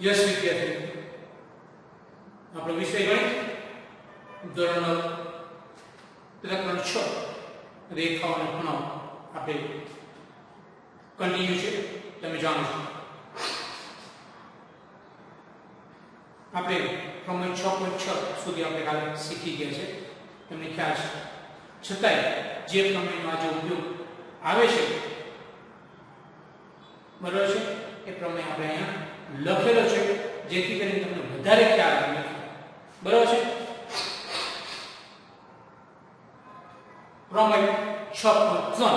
Yes विद्यार्थी આપણો વિષય ગણિત ધોરણ 9 પ્રકરણ 6 રેખાઓ અને ખૂણાઓ આપણે કન્ટિન્યુ છે તમે જાણો છો આપણે પ્રમેય 6.6 સુધી આપણે કાલે શીખી ગયા છે તમને ખ્યાલ છે છતાંય જે પ્રમેયનો આજે ઉપયોગ આવે છે બરાબર છે એ પ્રમેય આપણે અહીંયા લખેલો છે જેથી કરીને તમને વધારે ખ્યાલ આવે બરાબર છે પ્રમેય 6.3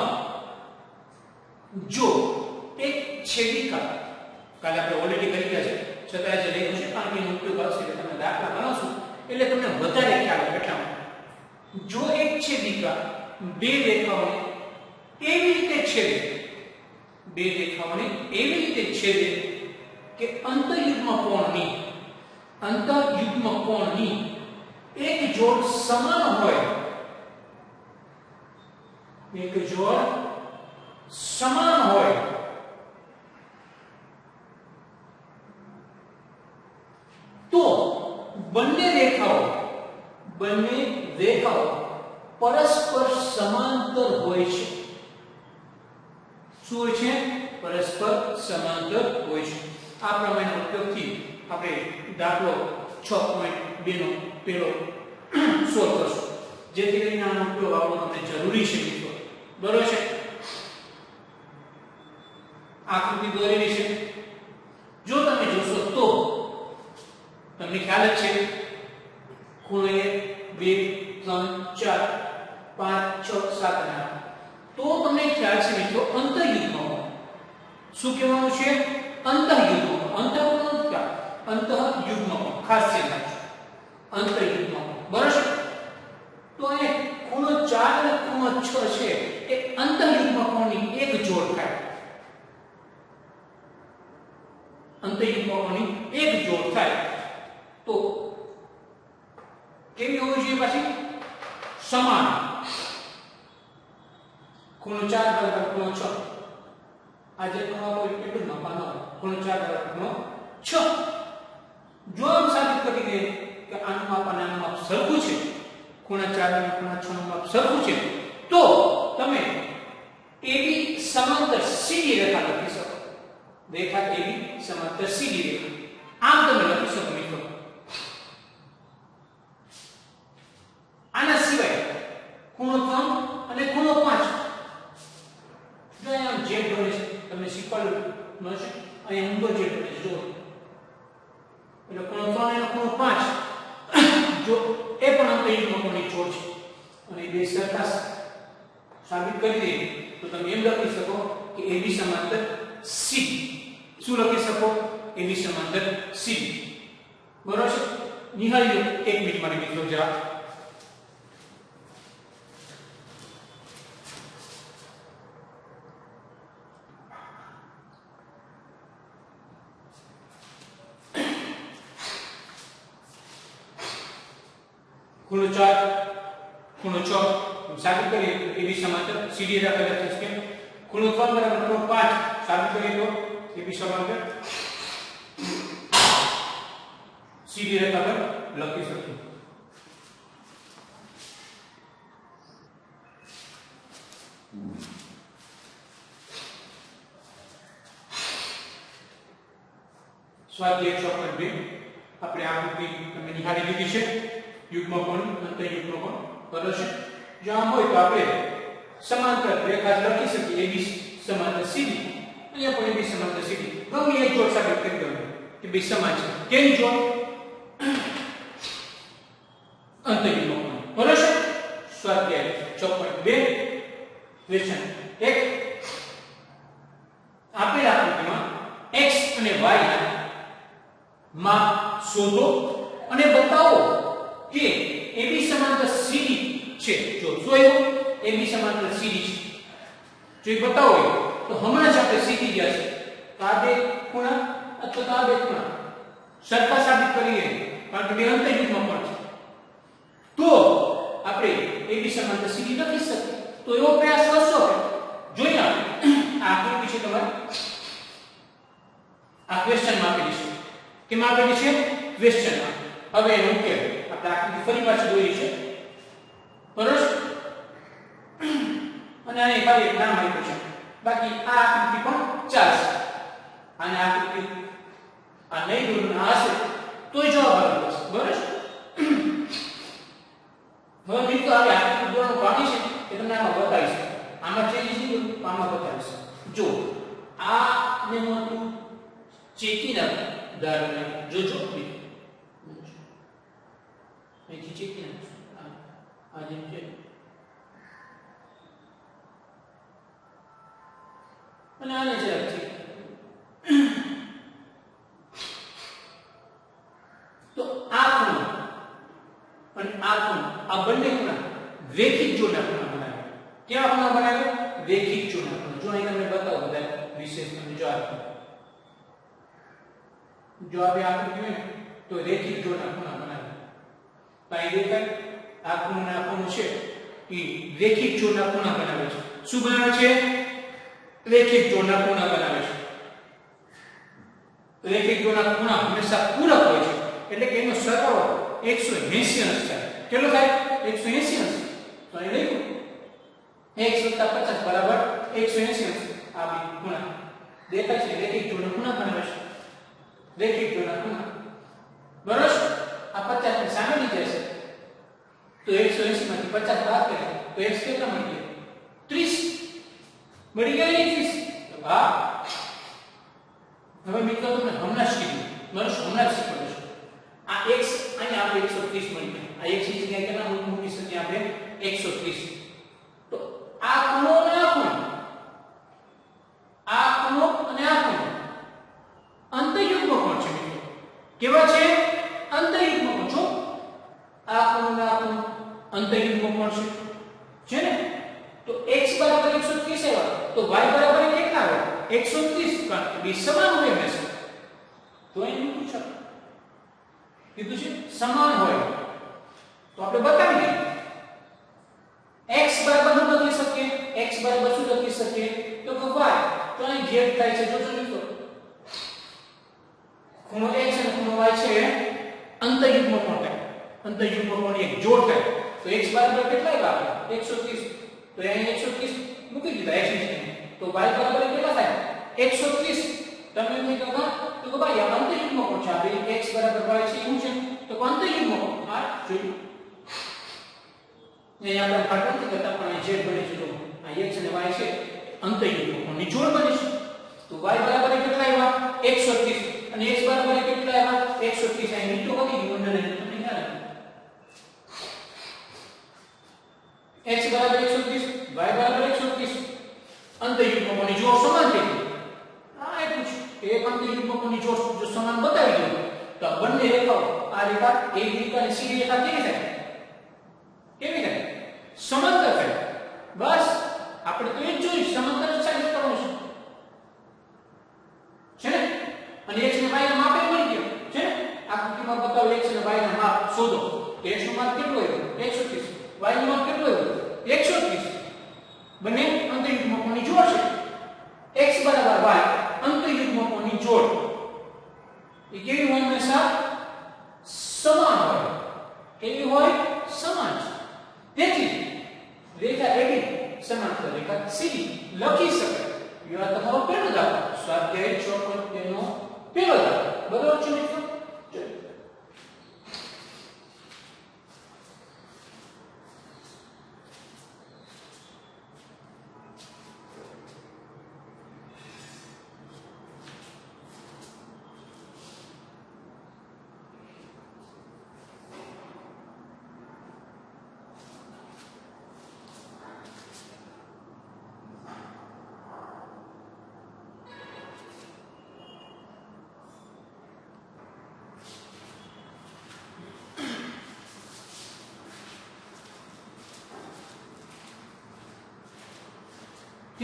જો એક છેદિકા કાલે આપણે ઓલરેડી કરી ગયા છે છતાં જે લખ્યું છે કારણ કે એનો ઉપયોગ આવશે એટલે તમે દાખલા ગણશો એટલે તમને વધારે ખ્યાલ આવે એટલા માટે જો એક છેદિકા બે રેખાઓને એવી રીતે છેદે બે રેખાઓને એવી રીતે છેદે કે અંતર્યુગ્મ કોણની એક જોડ સમાન હોય એક જોડ સમાન હોય તો બંને રેખાઓ પરસ્પર સમાંતર હોય છે શું હોય છે પરસ્પર સમાંતર હોય છે આ પ્રમેયનો ઉપયોગથી આપણે દાખલો 6.2 નો પેલો સોલ્વ કરશું જેથી કરીને આનો ઉપયોગ આવવો તમને જરૂરી છે મિત્રો બરોબર છે આકૃતિ દોરેલી છે જો તમે જોશો તો તમને ખ્યાલ જ છે ખૂણો 1 2 3 4 5 6 7 અને 8 તો તમને ખ્યાલ છે મિત્રો અંતર્યુગ્મ શું કહેવાનું છે અંતર્યુગ્મ અંતર્યુગ્મ ખાસ ધ્યાન રાખજો અંતર્યુગ્મ બરાબર છે તો એ ખૂણો 4 અને ખૂણો 6 છે એ અંતર્યુગ્મ કોણની એક જોડ થાય અંતર્યુગ્મ કોણની એક જોડ થાય તો કેવી હોવી જોઈએ પાછી સમાન ખૂણો 4 બરાબર ખૂણો 6 આજે ખૂણો કોઈ એટલું નપાનો ખૂણો 4 બરાબર ખૂણો 6 જો આમ સાબિત કરી દે કે આનું માપ અને આનું માપ સરખું છે ખૂણા 4 અને ખૂણા 6 નું માપ સરખું છે તો તમે એબી સમાંતર સીધી રેખા લખી શકો રેખા એબી સમાંતર સીધી રેખા આમ તમે લખી શકો મિત્રો આના સિવાય ખૂણો 3 અને ખૂણો 5 જો આમ જે બને છે તમને શીખવાડ્યું ન છે અહીંયા ઊંધો જે બને છે જો એટલે ખૂણો 3 અને ખૂણો 5 જો એ પણ અંતર્યુગ્મ કોણની જોડ છે અને બે સરખા સાબિત કરી દે તો તમે એમ લખી શકો કે AB સમાંતર CD શું લખી શકો AB સમાંતર CD બરોબર છે નિહાળી લો 1 મિનિટ મારી મિત્રો જરા ખૂણો 4 ખૂણો 6 સાબિત કરીએ AB સમાંતર CD રેખા લખી છે ખૂણો 3 બરાબર ખૂણો 5 સાબિત કરીએ તો AB સમાંતર CD રેખા પર લખી શકીએ સ્વાધ્યાય 6.2 આપણે આકૃતિ તમે નિહાળી લીધી છે યુગ્મ કોણ અંતર્યુગ્મ કોણ બરાબર છે જો આમ હોય તો આપણે સમાંતર રેખા લખી શકીએ AB સમાંતર CD અહીંયા પણ AB સમાંતર CD ગમે એક જોડ સાબિત કરી દો કે બે સમાન છે કેની જોડ અંતર્યુગ્મ કોણ બરાબર છે સ્વાધ્યાય 6.2 ક્વેશ્ચન 1 આપેલ આકૃતિમાં x અને y ના માપ શોધો અને બતાવો કે AB સમાંતર CD છે જો જોયું AB સમાંતર CD છે જો બતાવો તો હમણાં જ આપણે શીખી ગયા છે આ બે ખૂણા અથવા આ બે ખૂણા સરખા સાબિત કરીએ કારણ કે બે અંતર્યુગ્મ કોણ છે તો આપણે AB સમાંતર CD લખી શકીએ તો એવો પ્રયાસ કરશો જોઈએ આ આકૃતિ છે તમારે આ ક્વેશ્ચન માં આપેલી છે કેમ આપેલી છે ક્વેશ્ચન માં. હવે એનો ઉકેલ આપણે આકૃતિ ફરી પાછી દોરી છે બરોબર અને આને ખાલી એક નામ આપ્યું છે બાકી આ આકૃતિ પણ ચાલશે અને આકૃતિ આ નહીં દોરવું હશે તોય જવાબ આવે છે બરોબર. હવે મિત્રો હવે આકૃતિ દોરવાનું બાકી છે એ તમને આમાં બતાવીશ. આમાં ચેન્જીસ નહીં કરું આમાં બતાવીશ. જો આ ને મોટું ચેકીને દારૂને જોજો અહીંથી ચેકીને આ જેમ છે અને આને જરાક છે તો આ ખૂણો અને આ ખૂણો આ બંને ખૂણા રેખિક જોડના ખૂણા બનાવે. કેવા ખૂણા બનાવે? રેખિક જોડના ખૂણા. જો અહીં તમને બતાવો બધા વિશેષ તમને જો આપો જો આપણે આકૃતિ હોય તો રેખિક જોડના ખૂણા બનાવે. પાઈ દેખાય આ ખૂણો ને આ ખૂણો છે એ રેખિક જોડના ખૂણા બનાવે છે. શું બનાવે છે? રેખિક જોડના ખૂણા બનાવે છે. રેખિક જોડના ખૂણા હંમેશા પૂરક હોય છે એટલે કે એનો સરવાળો 180 અંશ થાય. કેટલો થાય? 180 અંશ. તો અહીં લખ્યું x + 50 બરાબર 180 અંશ. આ બે ખૂણા દેખાય છે રેખિક જોડના ખૂણા બનાવે છે. રેખિક જોડના ખૂણા બરાબર. આ 50 ની સામે લઈ જાય છે તો 180 માંથી 50 બાદ કરીએ તો x કેટલા મળી ગયા? 30 મળી ગયા ને 30. તો હા હવે મિત્રો તમને હમણાં જ કીધું હમણાં જ શીખવાડું છું. આ x અહીંયા આપણે 130 મળી ગયા. આ x ની જગ્યાએ કેટલા મૂકી શકીએ આપણે? 130. તો આ ખૂણો અને આ ખૂણો અને આ ખૂણો અંતઃયુગ્મ કોણ છે મિત્રો? કેવા છે? અંતઃયુગ્મ કોણ છો. આ ખૂણો અને આ ખૂણો અંતઃયુગ્મ કોણ છે ને? તો x બરાબર 130 આવ્યા તો y બરાબર કેટલા આવે? 130. કારણ કે બે સમાન હોય હંમેશા. તો એનું પૂછો કીધું છે સમાન હોય તો આપણે બતાવી દઈએ. x બરાબર શું લખી શકીએ? x બરાબર શું લખી શકીએ? તો કે y. તો અહીં ગેપ થાય છે જોજો મિત્રો. ખૂણો x અને ખૂણો y છે અંતઃયુગ્મ કોણ થાય. અંતઃયુગ્મ કોણ એક જોડ થાય તો x બરાબર કેટલા આવ્યા? 130. તો અહીં 130 મૂકી દીધા x ની જગ્યાએ તો y બરાબર કેટલા થાય? 130. તમે એમ કહો તો કે ભાઈ આ અંતઃયુગ્મ કોણ છે? આ x બરાબર y છે એવું છે તો અંતઃયુગ્મ કોણ? આ જોયું અહીંયા આપણે પાઠ નથી કરતા પણ z બને છે જો આ x અને y છે અંતઃયુગ્મ કોણની જોડ બને છે તો y બરાબર કેટલા આવ્યા? 130 અને x બરાબર કેટલા આવ્યા? 130. અહીં મીઠું વધી ગયું અંદર તમને ખ્યાલ x બરાબર 130 y બરાબર 130. અંતઃયુગ્મ કોણની જોડ સમાન થઈ ગઈ. આ એટલું છે એક અંતઃયુગ્મ કોણની જોડ જો સમાન બતાવી દો તો બંને રેખાઓ આ રેખા એક રેખા અને સીધી રેખા કેવી થાય? કેવી થાય? સમાંતર થાય. બસ આપણે તો એ જ જોઈશું સમાંતર જ સાબિત કરવાનું છે ને? અને x અને y ના માપ મળી ગયો છે ને? આકૃતિમાં બતાવો x અને y ના માપ શોધો તો x નું માપ કેટલું આવ્યું? 130. y નું માપ કેટલું આવ્યું? 130. બંને અંતઃયુગ્મ કોણની જોડ છે. x બરાબર y અંતઃયુગ્મ કોણની જોડ એ કેવી હોય? હંમેશા સમાન હોય. કેવી હોય? સમાન. તેથી રેખા AB સમાંતર રેખા CD લખી શકાય. આ તમારો પહેલો દાખલો સ્વાધ્યાય 6.2 નો પહેલો દાખલો. બરાબર છે મિત્રો?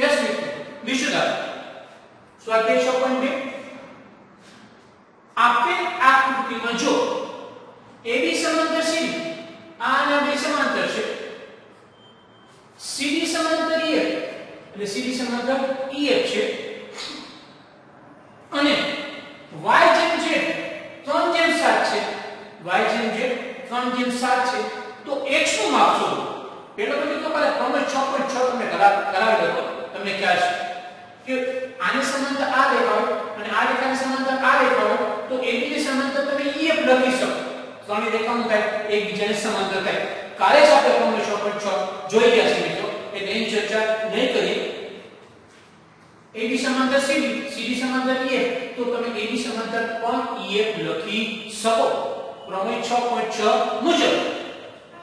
Yes, બીજું દાખલો સ્વાધ્યાય 6.2 આપેલ આકૃતિમાં જો AB સમાંતર CD આ અને બે સમાંતર છે CD સમાંતર EF એટલે CD સમાંતર EF છે અને y જેમ z કરાવી દો તમને ખ્યાલ છે કે આની સમાંતર આ રેખા હોય અને આ રેખાની સમાંતર આ રેખા હોય તો એકબીજાની સમાંતર તમે EF લખી શકો. ત્રણેય રેખાઓ થાય એકબીજાની સમાંતર થાય. કાલે જ આપણે ફોર્મ્યુલા 6.6 જોઈ ગયા છે મિત્રો, એટલે એની ચર્ચા નહીં કરીએ. AB સમાંતર CD, CD સમાંતર EF, તો તમે AB સમાંતર પણ EF લખી શકો પ્રમેય 6.6 મુજબ.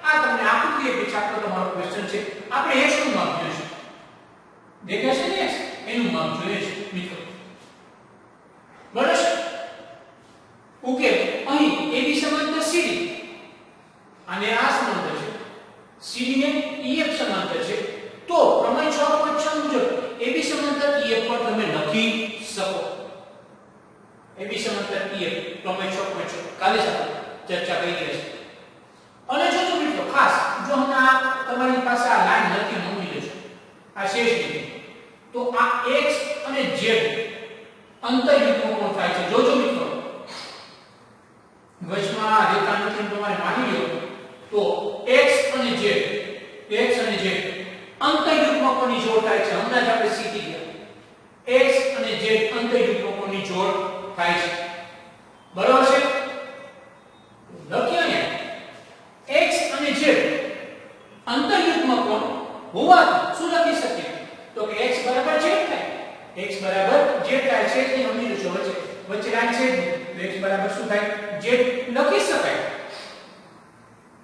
આ તમને આકૃતિ એક ચેપ્ટર તમારો ક્વેશ્ચન છે. આપણે x નું માપ જોઈશું. દેખાય છે ને x એનું માપ જોઈએ છે મિત્રો. બરાબર છે? ઓકે, અહીં AB સમાંતર CD અને આ સમાંતર છે. CD ને EF સમાંતર છે. તો પ્રમેય 6.6 મુજબ AB સમાંતર EF પર તમે લખી શકો. AB સમાંતર EF પ્રમેય 6.6 કાલે જ આપણે ચર્ચા કરી છે. અને જો મિત્રો ખાસ જો હમણાં તમારી પાસે આ લાઈન લખી મૂકી દેજો આ શેષ લીટી, તો આ x અને z અંતર્યુગ્મ કોણ થાય છે. જોજો મિત્રો, વચમાં આ રેખા નથી તમારે માની લો તો x અને z અંતર્યુગ્મ કોની જોડ થાય છે. હમણાં જ આપણે શીખી ગયા x અને z અંતર્યુગ્મ કોની જોડ થાય છે. બરાબર છે? લખ્યો ને x અને z અંતર્યુગ્મ કોણ હોવાથી શું લખી શકીએ તો કે x બરાબર z થાય. x બરાબર z થાય છે એ સમજી લો. વચ્ચે લાઈન છે તો x બરાબર શું થાય z લખી શકાય.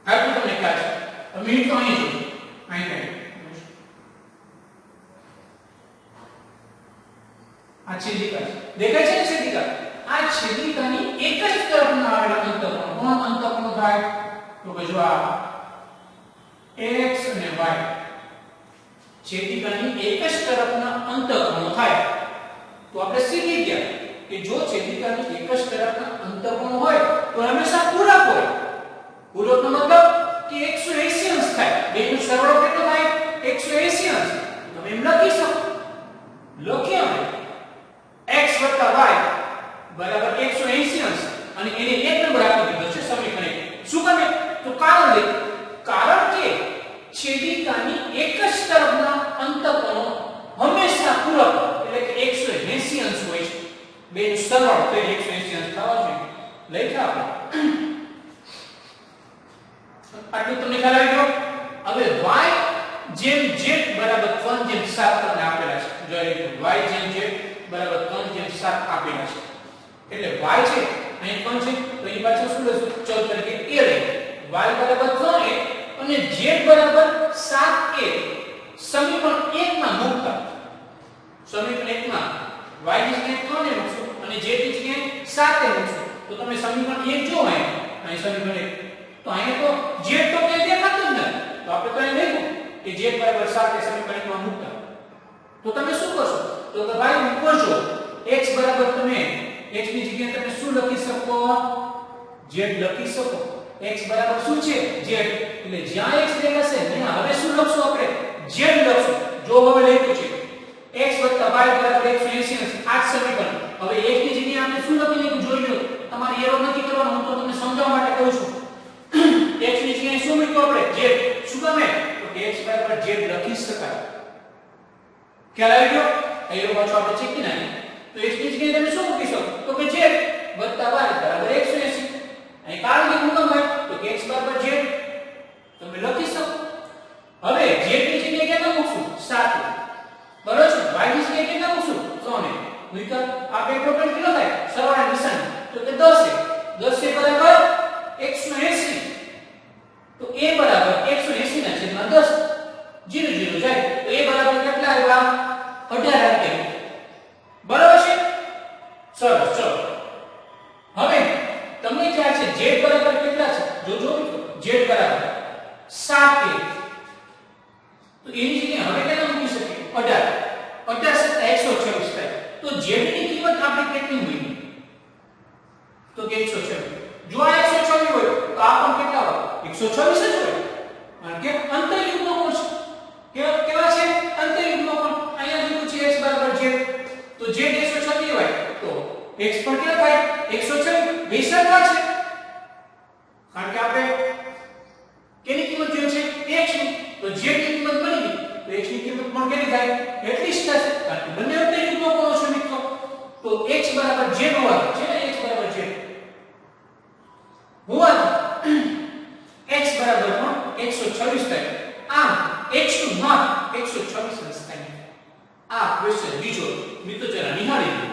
આટલું તમને ખ્યાલ છે. હવે મિનિટ તો અહીં જોજો, અહીં થાય આ છેદિકા દેખાય છે ને. છેદિકા આ છેદિકાની એક જ તરફના આવેલા અંતઃકોણ કોણ અંતઃકોણ થાય તો કે જો આ x અને y છેદિકાની એક જ તરફના અંતઃકોણ થાય તો આપણે શીખી ગયા કે જો છેદિકાની એક જ તરફના અંતઃકોણ હોય તો હંમેશા પૂરક હોય. પૂરકનો મતલબ કે 180 અંશ થાય. બેનો સરવાળો કેટલો થાય 180 અંશ. તમે એમ લખી શકો. લખ્યા x y બરાબર 180 અંશ અને એને એક નંબર આપી દીધો છે સમીકરણ. શું કરે તો કારણ કે છેદિકાની એક જ તરફના અંતઃકોણો હંમેશા પૂરક એટલે કે 180 અંશ હોય છે. બેનો સરવાળો તો 180 અંશ થવા જોઈએ. લખ્યા આપણે આટલું તમને ખ્યાલ આવી ગયો. હવે y જેમ z બરાબર 3/7 તમને આપેલા છે. જો y જેમ z બરાબર 3/7 આપેલા છે. એટલે y છે અહીં 3 છે તો એ પાછળ શું લખશું ચલ તરીકે a લઈ. y બરાબર 3a અને z બરાબર 7a સમીકરણ 1 માં મૂકતા. સમીકરણ 1 માં y ની જગ્યાએ 3 એ મૂકશું અને z ની જગ્યાએ 7 એ મૂકશું. તો તમે સમીકરણ 1 જો અહીં સમીકરણ 1 તો અહીંયા તો z તો કે દેખાતું જ નથી. તો આપણે તો અહીં લખ્યું કે z બરાબર 7 એ સમીકરણ 1 માં મૂકતા. તો તમે શું કરશો તો કે ભાઈ મૂકો છો x બરાબર તમે x ની જગ્યાએ તમે શું લખી શકો z લખી શકો. x બરાબર શું છે z એટલે જ્યાં x દેખાશે ત્યાં હવે શું લખશું આપણે z લખશું. જો હવે લખ્યું છે x y બરાબર 180 આ સમીકરણ. હવે x ની જગ્યાએ આપણે શું લખી લખ્યું જોઈ લો. તમારે એરો નથી કરવાનો, હું તો તમને સમજાવવા માટે કહું છું. x ની જગ્યાએ શું મૂક્યું આપણે z. શું કામે તો x બરાબર z લખી શકાય. ખ્યાલ આવી ગયો? એરો પાછો આપણે ચેક કરી નાખીએ તો x ની જગ્યાએ તમે શું મૂકી શકો તો કે z બરાબર 180. અહીં કારણ કે મુકમ ભાઈ તો કે x બરાબર z તમે લખી શકો. હવે z ની જગ્યાએ કેટલા મૂકશું 7. બરાબર છે? y ની જગ્યાએ કેટલા મૂકશું 3. મૂક્યા આપણે ટોટલ કેટલો થાય સરવાળા નિશાની તો કે 10 છે. 10 બરાબર 180. તો a બરાબર 180 ના છેદમાં 10 0 0 જાય તો a બરાબર કેટલા આવ્યા 18 આવ્યા. બરાબર છે? સરસ. ચલો હવે તમને ખ્યાલ છે z બરાબર કેટલા છે જોજો. z બરાબર 7a તો એની જગ્યાએ હવે કેટલા મૂકી શકીએ 18. 18 + 126 થાય. તો z ની કિંમત આપણે કેટલી મૂકી તો કે 126. જો આ 126 હોય તો આ પણ કેટલા હોય 126 જ હોય. કારણ કે અંતર્યુગ્મ કોણ છે કેવા છે અંતર્યુગ્મ કોણ. અહીંયા લીધું છે x બરાબર z તો z 126 હોય તો x પર કેટલા થાય 126. બે સરખા છે કારણ કે આપણે કેની કિંમત જોઈએ છે x ની. તો z ની કિંમત મળી ગઈ તો x ની કિંમત ખૂણો કેટલી થાય એટલી જ થશે કારણ કે બંને વખતે યુગ્મ કોણો છે મિત્રો તો x બરાબર z હોવાથી છે ને x બરાબર z હોવાથી x બરાબર પણ 126 થાય આમ x નું માપ 126 થાય આ ક્વેશ્ચન બીજો મિત્રો જરા નિહાળી